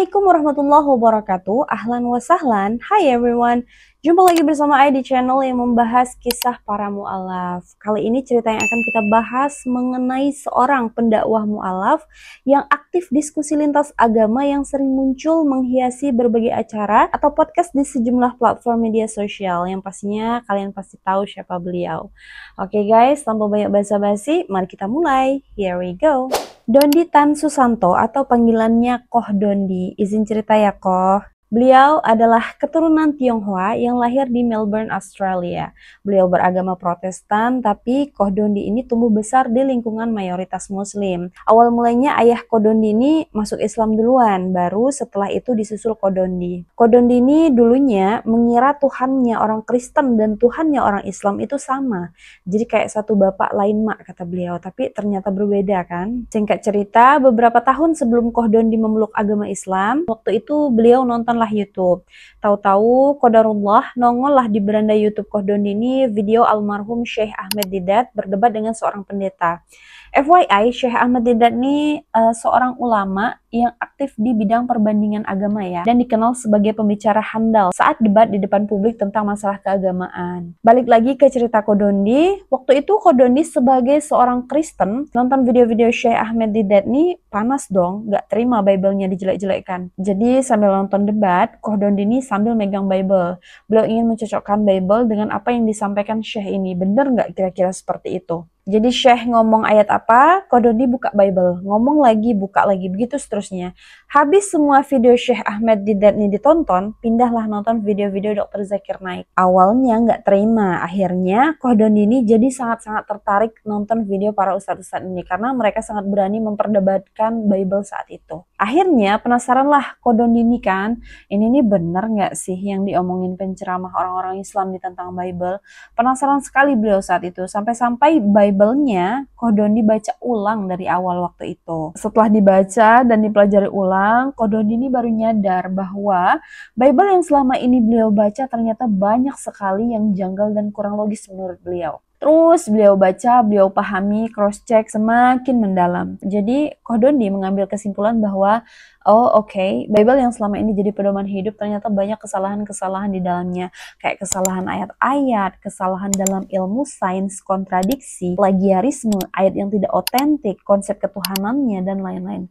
Assalamualaikum warahmatullahi wabarakatuh. Ahlan wa sahlan. Hi everyone. Jumpa lagi bersama saya di channel yang membahas kisah para mu'alaf. Kali ini cerita yang akan kita bahas mengenai seorang pendakwah mu'alaf yang aktif diskusi lintas agama yang sering muncul menghiasi berbagai acara atau podcast di sejumlah platform media sosial yang pastinya kalian pasti tahu siapa beliau. Oke guys, tanpa banyak basa-basi, mari kita mulai. Here we go. Dondi Tan Susanto atau panggilannya Koh Dondi. Izin cerita ya Koh. Beliau adalah keturunan Tionghoa yang lahir di Melbourne, Australia. Beliau beragama Protestan, tapi Koh Dondi ini tumbuh besar di lingkungan mayoritas Muslim. Awal mulanya ayah Koh Dondi ini masuk Islam duluan, baru setelah itu disusul Koh Dondi. Koh Dondi ini dulunya mengira Tuhannya orang Kristen dan Tuhannya orang Islam itu sama. Jadi kayak satu bapak lain mak kata beliau, tapi ternyata berbeda kan. Singkat cerita, beberapa tahun sebelum Koh Dondi memeluk agama Islam, waktu itu beliau nontonlah YouTube. Tahu-tahu qadarullah nongol lah di beranda YouTube Koh Dondi ini video almarhum Syekh Ahmed Deedat berdebat dengan seorang pendeta. FYI, Syekh Ahmed Deedat ini seorang ulama yang aktif di bidang perbandingan agama ya, dan dikenal sebagai pembicara handal saat debat di depan publik tentang masalah keagamaan. Balik lagi ke cerita Koh Dondi, waktu itu Koh Dondi sebagai seorang Kristen nonton video-video Syekh Ahmed Deedat nih panas dong, gak terima Bible-nya dijelek-jelekkan. Jadi sambil nonton debat, Koh Dondi ini sambil megang Bible. Beliau ingin mencocokkan Bible dengan apa yang disampaikan Syekh ini. Bener nggak kira-kira seperti itu? Jadi Syekh ngomong ayat apa, Koh Dondi buka Bible, ngomong lagi, buka lagi, begitu seterusnya. Habis semua video Syekh Ahmed Deedat ini ditonton, pindahlah nonton video-video Dr. Zakir Naik. Awalnya nggak terima, akhirnya Koh Dondi ini jadi sangat-sangat tertarik nonton video para ustadz-ustadz ini, karena mereka sangat berani memperdebatkan Bible saat itu. Akhirnya penasaranlah Koh Dondi ini kan, ini nih bener nggak sih yang diomongin penceramah orang-orang Islam di tentang Bible? Penasaran sekali beliau saat itu, sampai-sampai Bible-nya Koh Dondi baca ulang dari awal waktu itu. Setelah dibaca dan dipelajari ulang, Koh Dondi ini baru nyadar bahwa Bible yang selama ini beliau baca ternyata banyak sekali yang janggal dan kurang logis menurut beliau. Terus beliau baca, beliau pahami, cross-check semakin mendalam. Jadi Koh Dondi mengambil kesimpulan bahwa Bible yang selama ini jadi pedoman hidup ternyata banyak kesalahan-kesalahan di dalamnya. Kayak kesalahan ayat-ayat, kesalahan dalam ilmu sains, kontradiksi, plagiarisme, ayat yang tidak otentik, konsep ketuhanannya, dan lain-lain.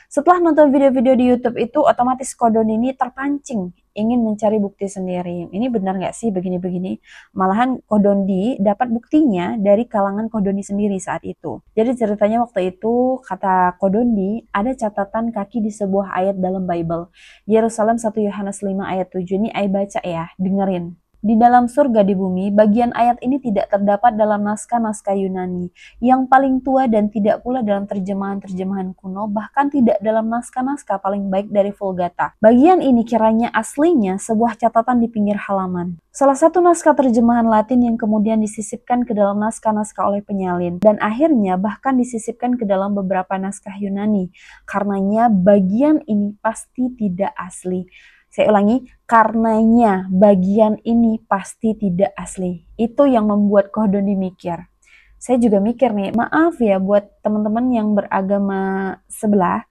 Setelah nonton video-video di YouTube itu, otomatis Koh Dondi ini terpancing ingin mencari bukti sendiri. Ini benar nggak sih begini-begini? Malahan Koh Dondi dapat buktinya dari kalangan Koh Dondi sendiri saat itu. Jadi ceritanya waktu itu, kata Koh Dondi, ada catatan kaki di sebuah ayat dalam Bible. Yerusalem 1 Yohanes 5 ayat 7. Ini ayat baca ya, dengerin. Di dalam surga di bumi, bagian ayat ini tidak terdapat dalam naskah-naskah Yunani yang paling tua dan tidak pula dalam terjemahan-terjemahan kuno, bahkan tidak dalam naskah-naskah paling baik dari Vulgata. Bagian ini kiranya aslinya sebuah catatan di pinggir halaman. Salah satu naskah terjemahan Latin yang kemudian disisipkan ke dalam naskah-naskah oleh penyalin, dan akhirnya bahkan disisipkan ke dalam beberapa naskah Yunani. Karenanya bagian ini pasti tidak asli. Saya ulangi, karenanya bagian ini pasti tidak asli. Itu yang membuat Koh Dondi mikir. Saya juga mikir nih, maaf ya buat teman-teman yang beragama sebelah,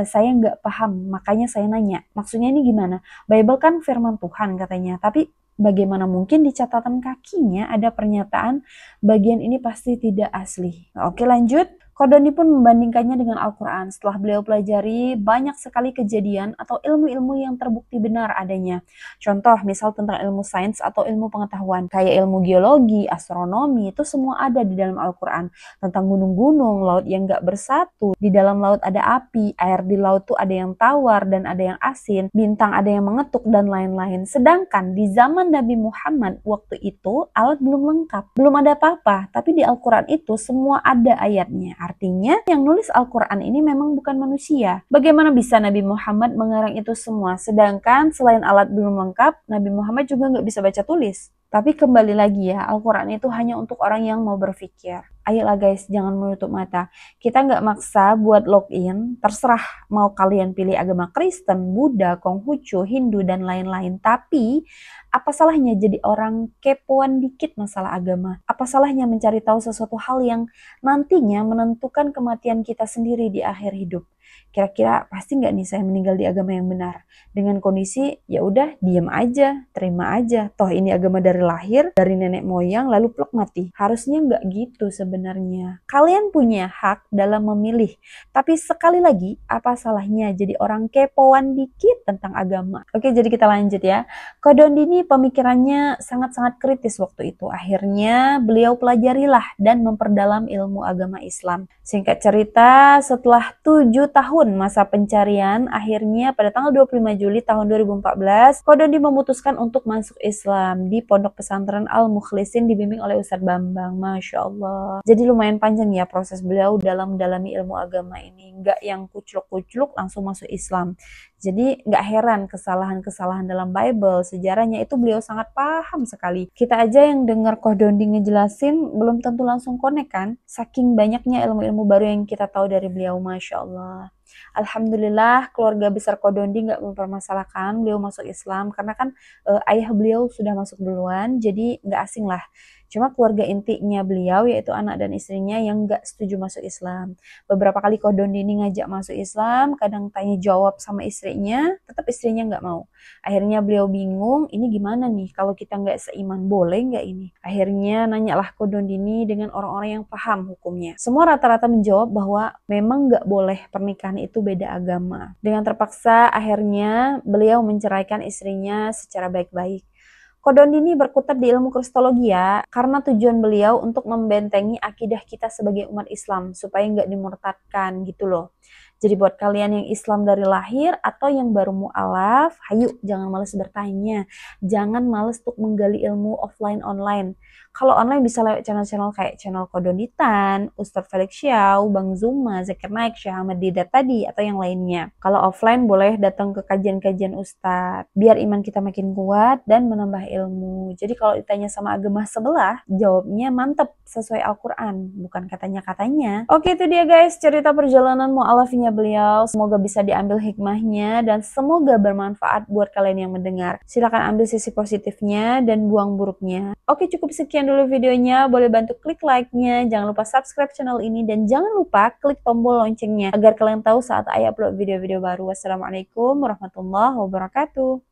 saya nggak paham, makanya saya nanya. Maksudnya ini gimana? Bible kan firman Tuhan katanya, tapi bagaimana mungkin di catatan kakinya ada pernyataan bagian ini pasti tidak asli. Oke lanjut. Koh Dondi pun membandingkannya dengan Al-Quran. Setelah beliau pelajari, banyak sekali kejadian atau ilmu-ilmu yang terbukti benar adanya. Contoh, misal tentang ilmu sains atau ilmu pengetahuan. Kayak ilmu geologi, astronomi, itu semua ada di dalam Al-Quran. Tentang gunung-gunung, laut yang gak bersatu. Di dalam laut ada api, air di laut tuh ada yang tawar dan ada yang asin. Bintang ada yang mengetuk dan lain-lain. Sedangkan di zaman Nabi Muhammad waktu itu, alat belum lengkap. Belum ada apa-apa, tapi di Al-Quran itu semua ada ayatnya. Artinya yang nulis Al-Quran ini memang bukan manusia. Bagaimana bisa Nabi Muhammad mengarang itu semua? Sedangkan selain alat belum lengkap, Nabi Muhammad juga nggak bisa baca tulis. Tapi kembali lagi ya, Al-Quran itu hanya untuk orang yang mau berpikir. Ayolah guys, jangan menutup mata. Kita nggak maksa buat login, terserah mau kalian pilih agama Kristen, Buddha, Konghucu, Hindu, dan lain-lain. Tapi apa salahnya jadi orang kepoan dikit masalah agama? Apa salahnya mencari tahu sesuatu hal yang nantinya menentukan kematian kita sendiri di akhir hidup? kira-kira pasti nggak nih saya meninggal di agama yang benar? Dengan kondisi ya udah diam aja, terima aja. Toh ini agama dari lahir, dari nenek moyang, lalu plek mati. Harusnya nggak gitu sebenarnya. Kalian punya hak dalam memilih. Tapi sekali lagi, apa salahnya jadi orang kepoan dikit tentang agama? Oke, jadi kita lanjut ya. Kodondini pemikirannya sangat-sangat kritis waktu itu. Akhirnya beliau pelajarilah dan memperdalam ilmu agama Islam. Singkat cerita, setelah 7 tahun masa pencarian, akhirnya pada tanggal 25 Juli tahun 2014, Kodondi memutuskan untuk masuk Islam di Pondok Pesantren Al-Mukhlisin dibimbing oleh Ustadz Bambang. Masya Allah. Jadi lumayan panjang ya proses beliau dalam mendalami ilmu agama ini. Nggak yang kucluk-kucluk langsung masuk Islam. Jadi nggak heran kesalahan-kesalahan dalam Bible, sejarahnya itu beliau sangat paham sekali. Kita aja yang dengar Kodondi ngejelasin belum tentu langsung connect kan? Saking banyaknya ilmu-ilmu baru yang kita tahu dari beliau, Masya Allah. Alhamdulillah keluarga besar Kodondi nggak mempermasalahkan beliau masuk Islam karena kan ayah beliau sudah masuk duluan, jadi nggak asing lah. Cuma keluarga intinya beliau yaitu anak dan istrinya yang nggak setuju masuk Islam. Beberapa kali Kodondi ini ngajak masuk Islam, kadang tanya jawab sama istrinya, tetap istrinya nggak mau. Akhirnya beliau bingung, ini gimana nih kalau kita nggak seiman, boleh nggak ini? Akhirnya nanyalah Kodondi ini dengan orang-orang yang paham hukumnya. Semua rata-rata menjawab bahwa memang nggak boleh pernikahan itu beda agama. Dengan terpaksa akhirnya beliau menceraikan istrinya secara baik-baik. Kodondi ini berkutat di ilmu kristologi ya, karena tujuan beliau untuk membentengi akidah kita sebagai umat Islam, supaya nggak dimurtadkan gitu loh. Jadi buat kalian yang Islam dari lahir atau yang baru mu'alaf, hayu jangan males bertanya, jangan males untuk menggali ilmu offline online. Kalau online bisa lewat channel-channel kayak channel Kodonditan, Ustadz Felix Xiao, Bang Zuma, Zakir Naik, Syah Ahmad Didat tadi, atau yang lainnya. Kalau offline boleh datang ke kajian-kajian Ustadz, biar iman kita makin kuat dan menambah ilmu. Jadi kalau ditanya sama agama sebelah, jawabnya mantep sesuai Al-Quran, bukan katanya-katanya. Oke, itu dia guys, cerita perjalanan mu'alafnya beliau. Semoga bisa diambil hikmahnya dan semoga bermanfaat buat kalian yang mendengar. Silakan ambil sisi positifnya dan buang buruknya. Oke, cukup sekian dulu videonya. Boleh bantu klik like-nya, jangan lupa subscribe channel ini, dan jangan lupa klik tombol loncengnya agar kalian tahu saat saya upload video-video baru. Wassalamualaikum warahmatullahi wabarakatuh.